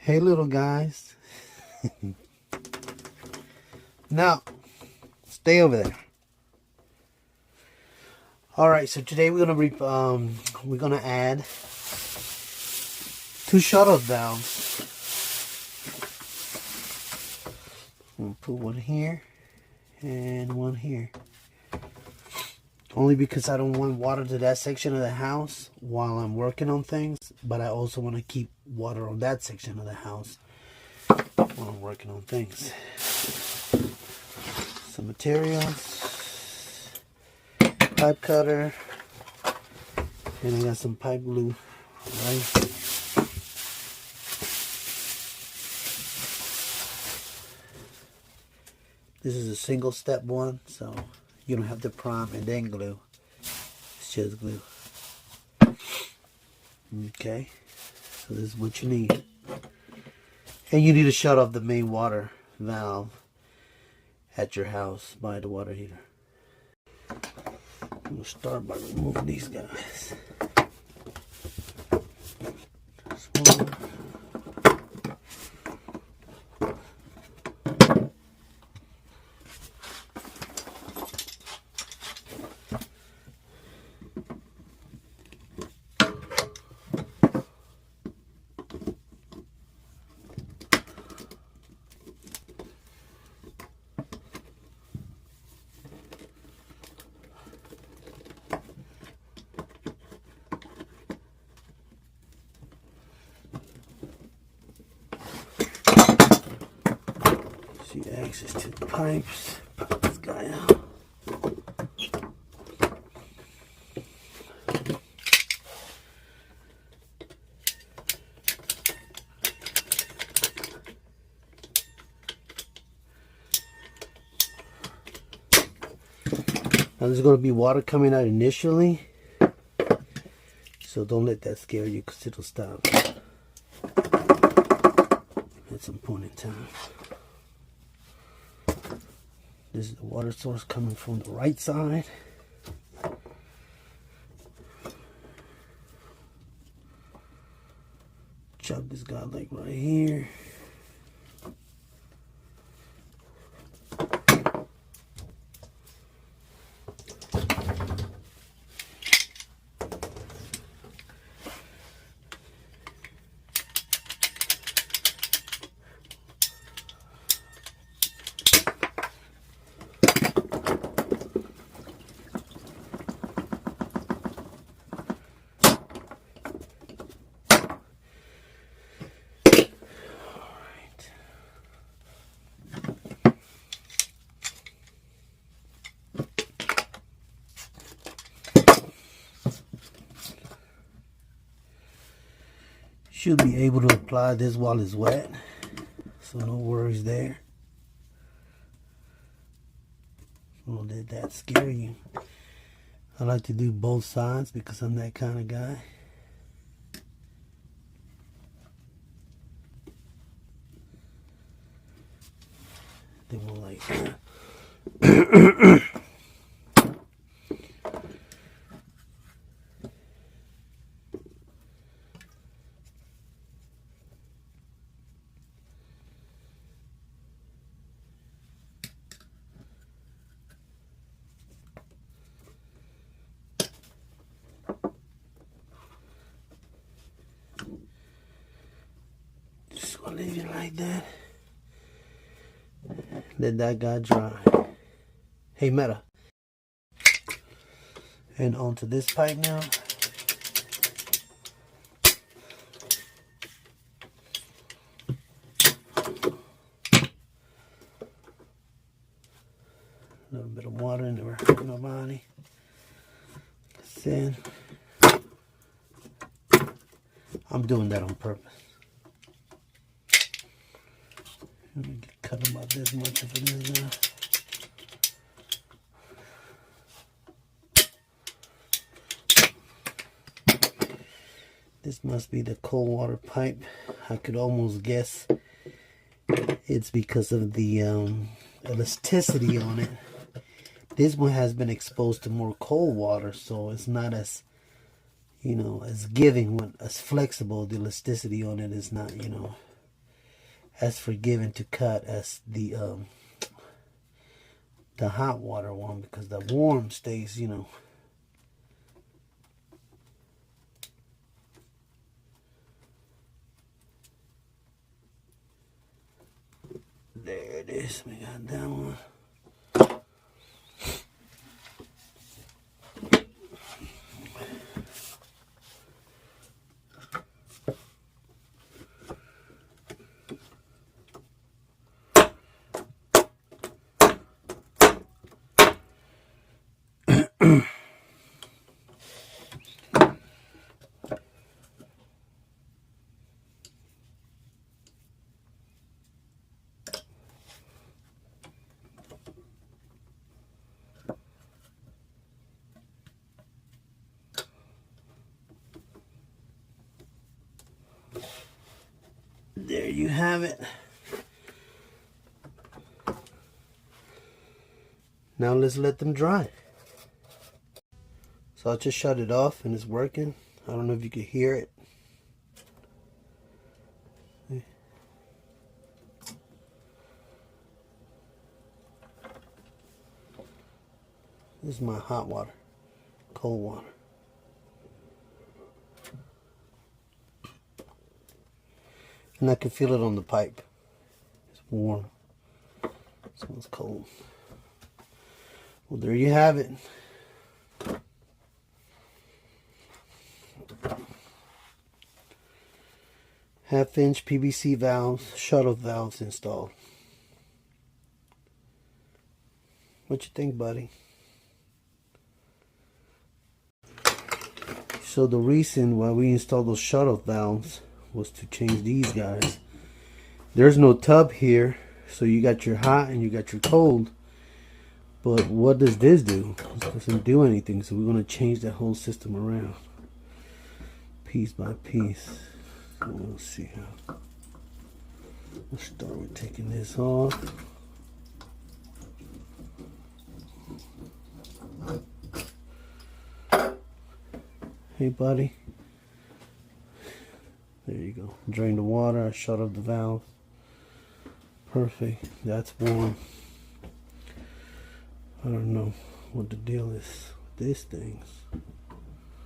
Hey, little guys. No, stay over there. All right, so today we're gonna add 2 shut-off valves. I'm gonna put one here and one here. Only because I don't want water to that section of the house while I'm working on things, but I also want to keep water on that section of the house while I'm working on things. Some materials, pipe cutter, and I got some pipe glue right here. This is a single step one, so you don't have to prime and then glue. It's just glue. Okay, so this is what you need. And you need to shut off the main water valve at your house by the water heater. I'm gonna start by removing these guys. Small. See access to the pipes. Pop this guy out. Now there's going to be water coming out initially, so don't let that scare you because it'll stop at some point in time. This is the water source coming from the right side. Chop this guy like right here. Should be able to apply this while it's wet, so no worries there. Don't let that scare you. I like to do both sides because I'm that kind of guy. They won't like that. Just gonna leave it like that. Let that guy dry. Hey, Meta. And onto this pipe now. A little bit of water in there for my body. Then I'm doing that on purpose. Let me cut about this much of it is now. This must be the cold water pipe. I could almost guess it's because of the elasticity on it. This one has been exposed to more cold water, so it's not as, as giving, as flexible. The elasticity on it is not, as forgiving to cut as the hot water one, because the warm stays, you know. There it is. We got that one. There you have it. Now let's let them dry. So I just shut it off and it's working. I don't know if you can hear it. This is my hot water, cold water. And I can feel it on the pipe. It's warm. This one's cold. Well, there you have it. Half-inch PVC valves, shuttle valves installed. What you think, buddy? So the reason why we installed those shuttle valves was to change these guys. There's no tub here, so you got your hot and you got your cold. But what does this do? It doesn't do anything, so we're going to change that whole system around. Piece by piece. So we'll see how. We'll start with taking this off. Hey buddy. There you go. Drain the water, I shut off the valve. Perfect. That's warm. I don't know what the deal is with these things.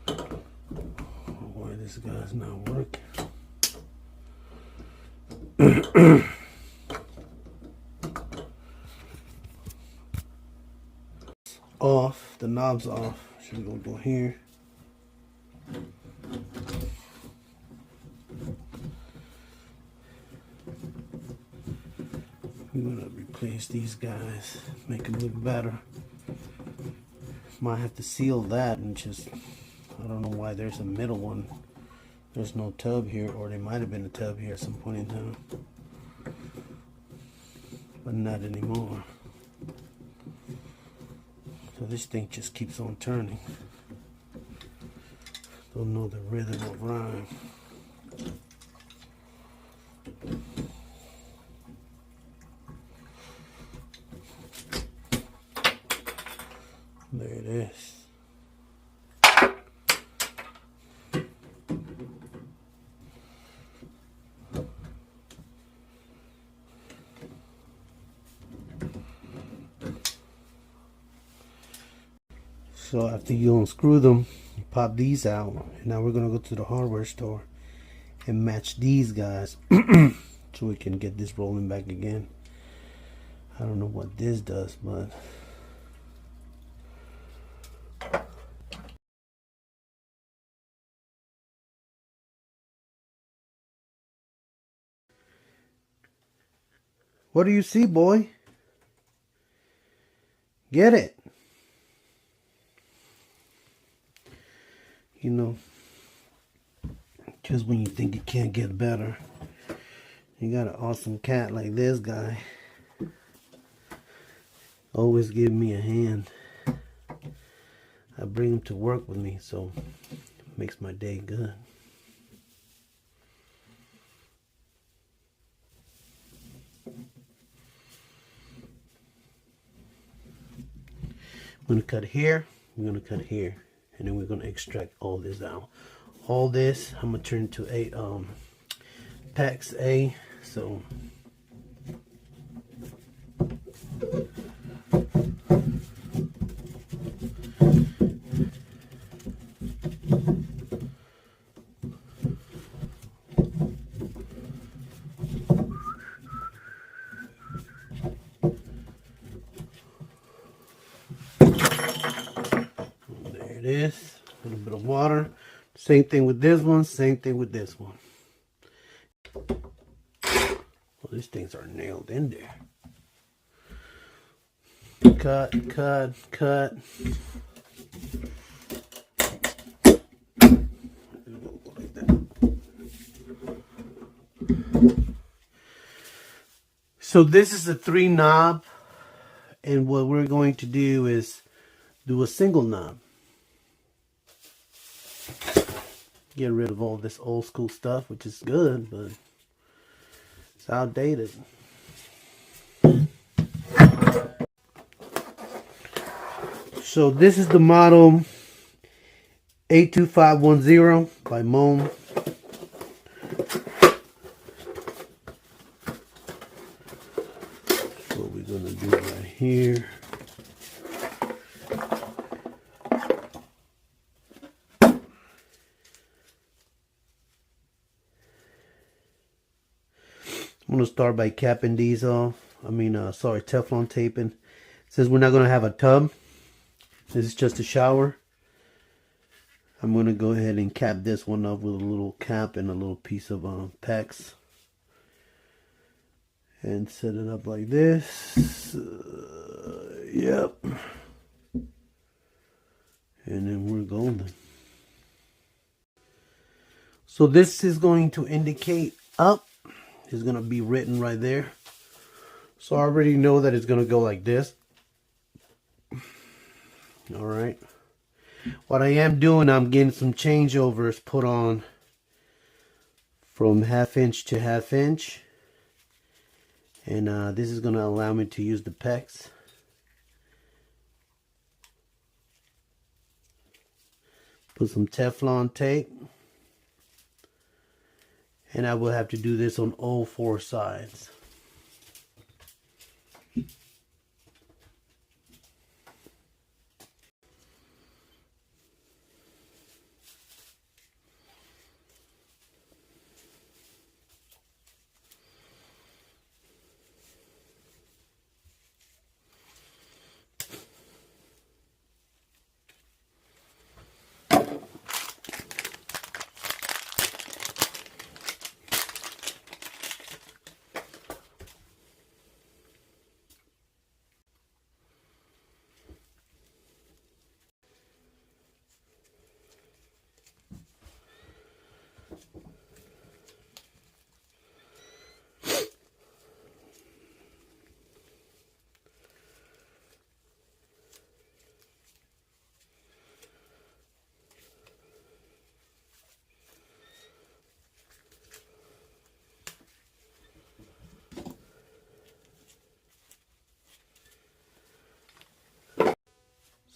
Why this guy's not working. Off. The knob's off. Should go here. We're gonna replace these guys, make them look better. Might have to seal that and just, I don't know why there's a middle one. There's no tub here, or there might have been a tub here at some point in time, but not anymore. So this thing just keeps on turning. Don't know the rhythm of rhyme. There it is. So after you unscrew them, you pop these out. And now we're gonna go to the hardware store and match these guys so we can get this rolling back again. I don't know what this does, but what do you see, boy? Get it. You know, just when you think it can't get better, you got an awesome cat like this guy. Always give me a hand. I bring him to work with me, so it makes my day good. I'm going to cut here, I'm going to cut here, and then we're going to extract all this out. All this, I'm going to turn to a PAX A, so this, a little bit of water. Same thing with this one, same thing with this one. Well, these things are nailed in there. Cut, cut, cut. So this is a 3 knob, and what we're going to do is do a single knob. Get rid of all this old school stuff, which is good, but it's outdated. So this is the model 82510 by Moen. That's what we're gonna do right here. I'm going to start by capping these off. Teflon taping. Since we're not going to have a tub, this is just a shower, I'm going to go ahead and cap this one off with a little cap and a little piece of PEX. And set it up like this. Yep. And then we're golden. So this is going to indicate up. Is going to be written right there. So I already know that it's going to go like this. Alright. What I am doing, I'm getting some changeovers put on from 1/2 inch to 1/2 inch. And this is going to allow me to use the PEX. Put some Teflon tape. And I will have to do this on all 4 sides.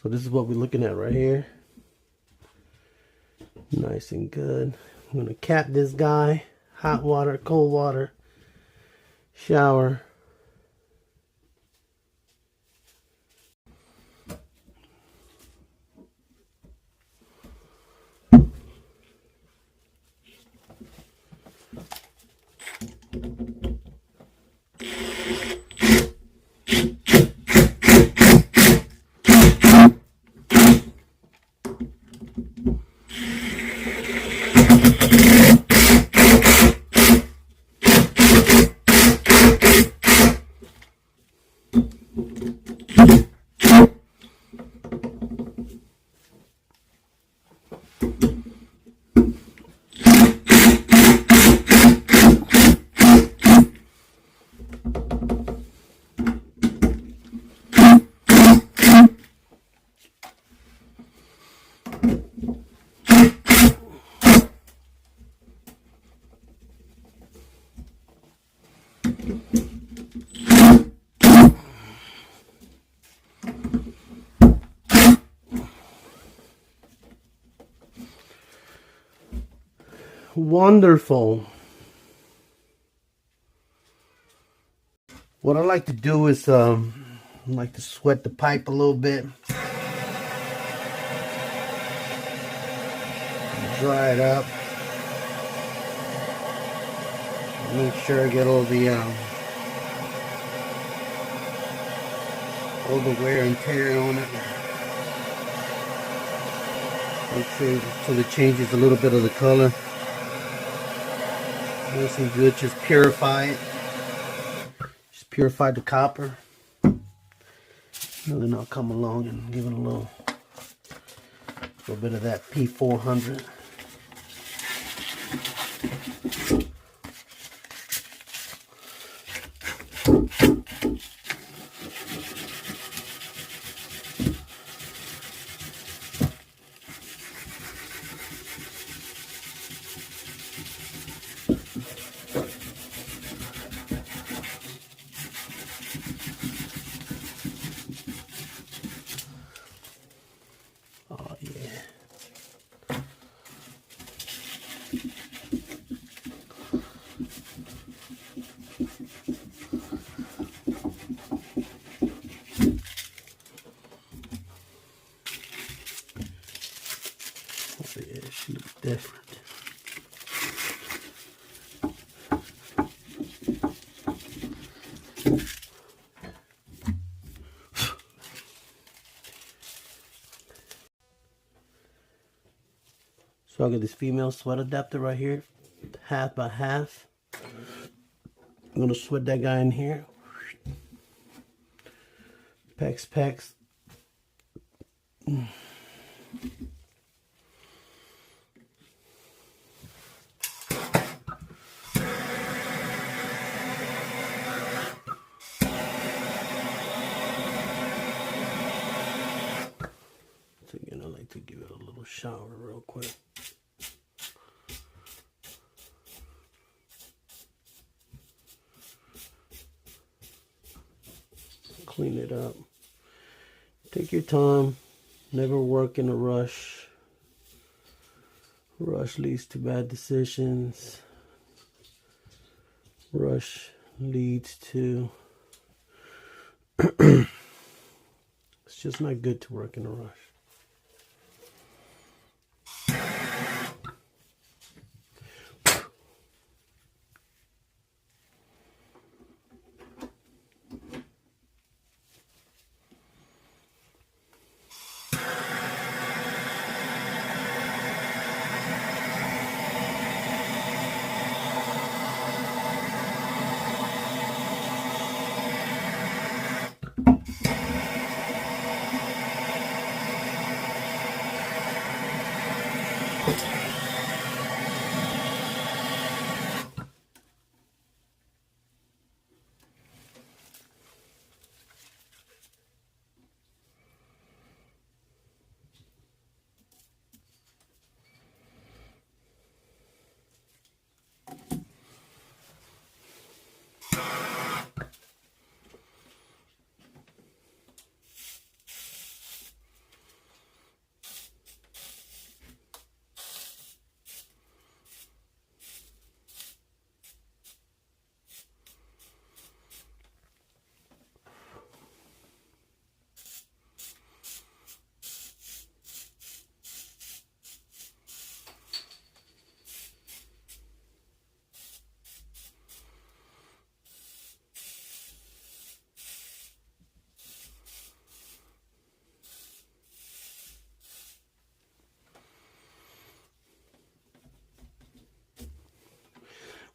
So this is what we're looking at right here. Nice and good. I'm going to cap this guy. Hot water, cold water, shower. Wonderful. What I like to do is I like to sweat the pipe a little bit. Dry it up. Make sure I get all the wear and tear on it. Make sure so it changes a little bit of the color. Nice and good. Just purify it. Just purify the copper. And then I'll come along and give it a little bit of that P400. Oh yeah. Oh yeah, she looks different. So I got this female sweat adapter right here, half by half. I'm gonna sweat that guy in here. Pex, pex. So again, I like to give it a little shower real quick. Clean it up. Take your time. Never work in a rush. Rush leads to bad decisions. Rush leads to... It's just not good to work in a rush.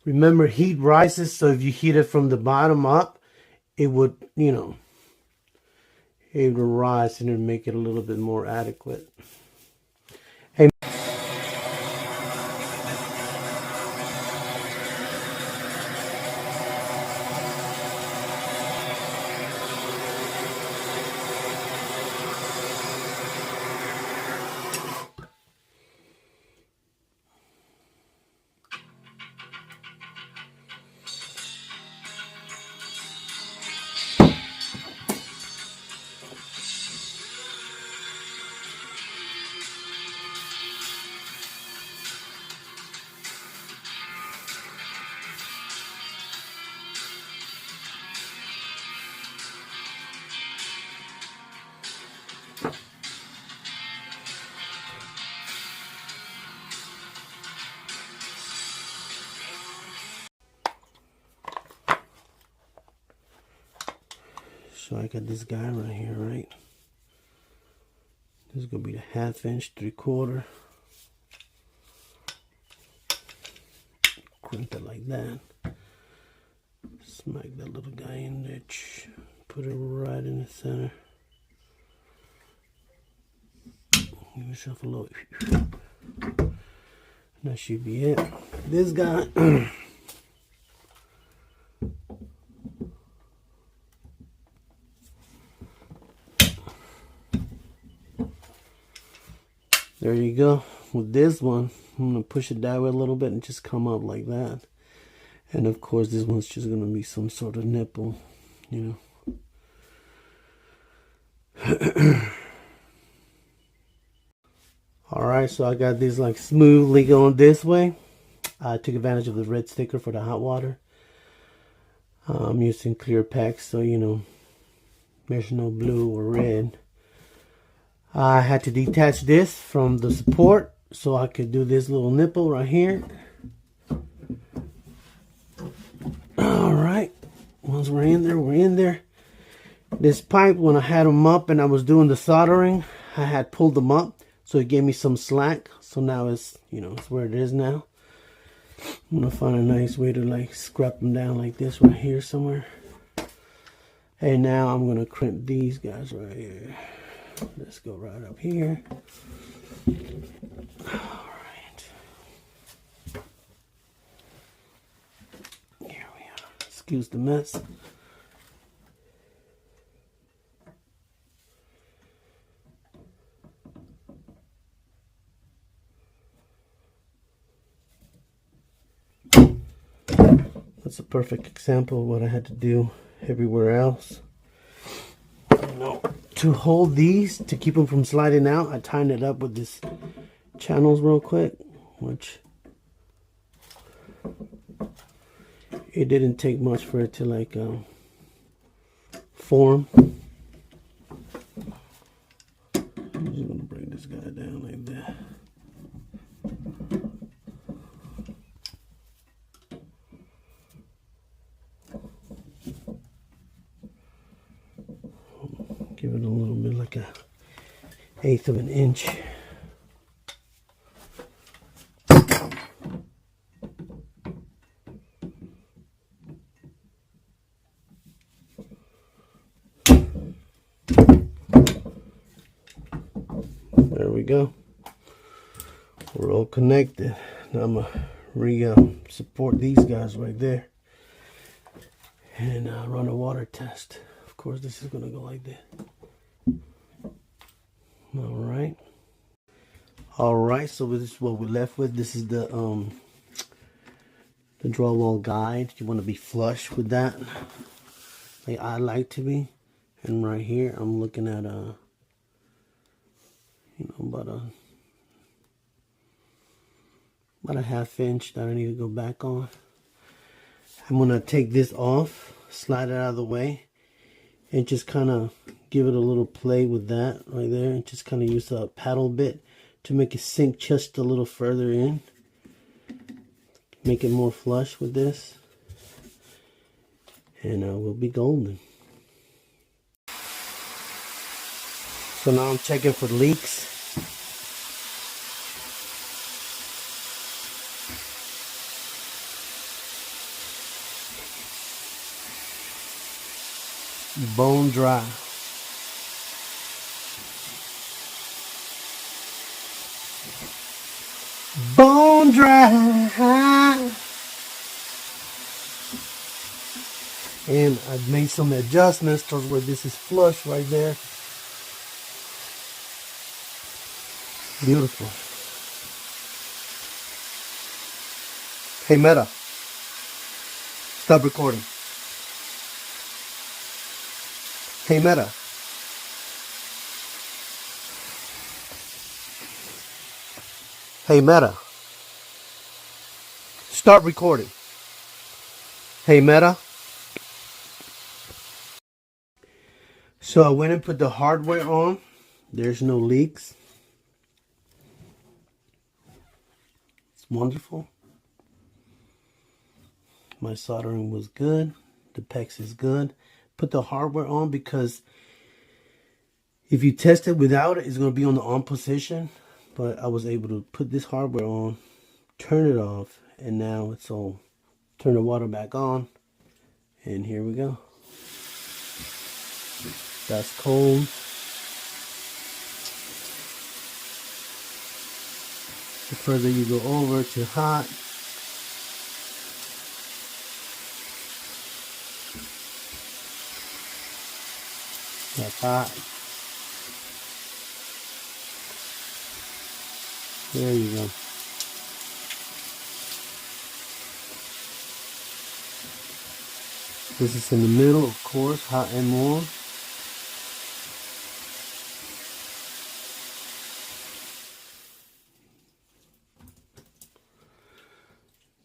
Remember, heat rises, so if you heat it from the bottom up, it would, it would rise and it'd make it a little bit more adequate. Hey. So I got this guy right here, right? This is gonna be the 1/2 inch, 3/4. Crimp it like that. Smack that little guy in there. Put it right in the center. Give yourself a little. That should be it. This guy. There you go. With this one, I'm going to push it that way a little bit and just come up like that. And of course, this one's just going to be some sort of nipple, you know. Alright, so I got these like smoothly going this way. I took advantage of the red sticker for the hot water. I'm using clear packs, so you know, there's no blue or red. I had to detach this from the support so I could do this little nipple right here. Alright, once we're in there, we're in there. This pipe, when I had them up and I was doing the soldering, I had pulled them up, so it gave me some slack. So now it's, you know, it's where it is now. I'm gonna find a nice way to like scrap them down like this right here somewhere. And now I'm gonna crimp these guys right here. Let's go right up here. Alright. Here we are. Excuse the mess. That's a perfect example of what I had to do everywhere else. No. To hold these, to keep them from sliding out, I tightened it up with this channels real quick, which it didn't take much for it to like form. I'm just gonna bring this guy down like that. Give it a little bit like a 1/8 of an inch. There we go. We're all connected. Now I'm gonna support these guys right there and run a water test. Of course, this is gonna go like that. Alright, so this is what we're left with. This is the drywall guide. You want to be flush with that, like I like to be. And right here, I'm looking at you know, about a 1/2 inch that I need to go back on. I'm gonna take this off, slide it out of the way, and just kind of give it a little play with that right there, and just kind of use a paddle bit to make it sink just a little further in. Make it more flush with this, and we'll be golden. So now I'm checking for leaks. Bone dry. Bone dry. And I've made some adjustments to where this is flush right there. Beautiful. Hey Meta, stop recording. Hey Meta. Hey Meta. Start recording. Hey Meta. So I went and put the hardware on. There's no leaks. It's wonderful. My soldering was good. The PEX is good. Put the hardware on because If you test it without it, it's going to be on the on position. But I was able to put this hardware on, turn it off, and now it's on. Turn the water back on, and here we go. That's cold. The further you go over to hot, that's hot. There you go. This is in the middle, of course, hot and warm.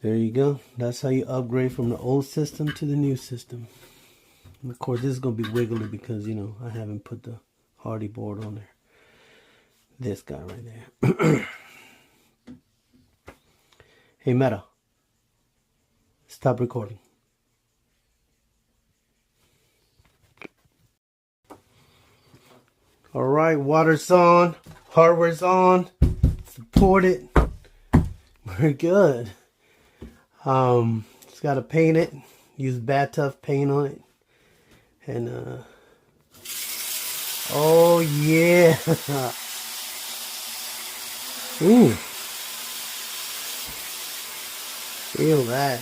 There you go. That's how you upgrade from the old system to the new system. And of course, this is going to be wiggly because, you know, I haven't put the Hardy board on there. This guy right there. Hey, Meta. Stop recording. All right, water's on. Hardware's on. Support it. We're good. Just gotta paint it. Use Bad Tough paint on it. And oh yeah. Ooh. Feel that.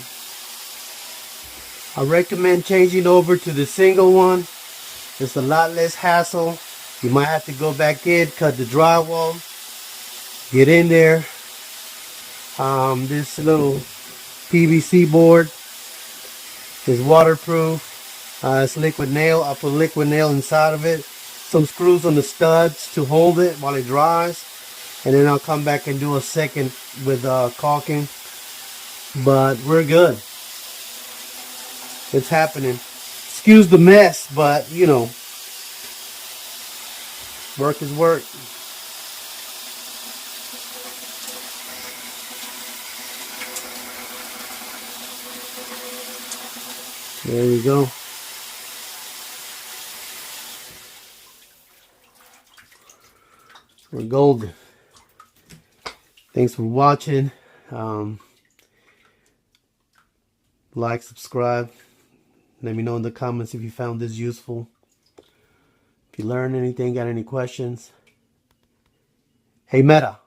I recommend changing over to the single one. It's a lot less hassle. You might have to go back in, cut the drywall, get in there. This little PVC board is waterproof. It's liquid nail. I put liquid nail inside of it. Some screws on the studs to hold it while it dries. And then I'll come back and do a second with caulking. But we're good. It's happening. Excuse the mess, but you know, work is work. There you go. We're golden. Thanks for watching. Like, subscribe. Let me know in the comments if you found this useful. If you learned anything, got any questions. Hey, Meta.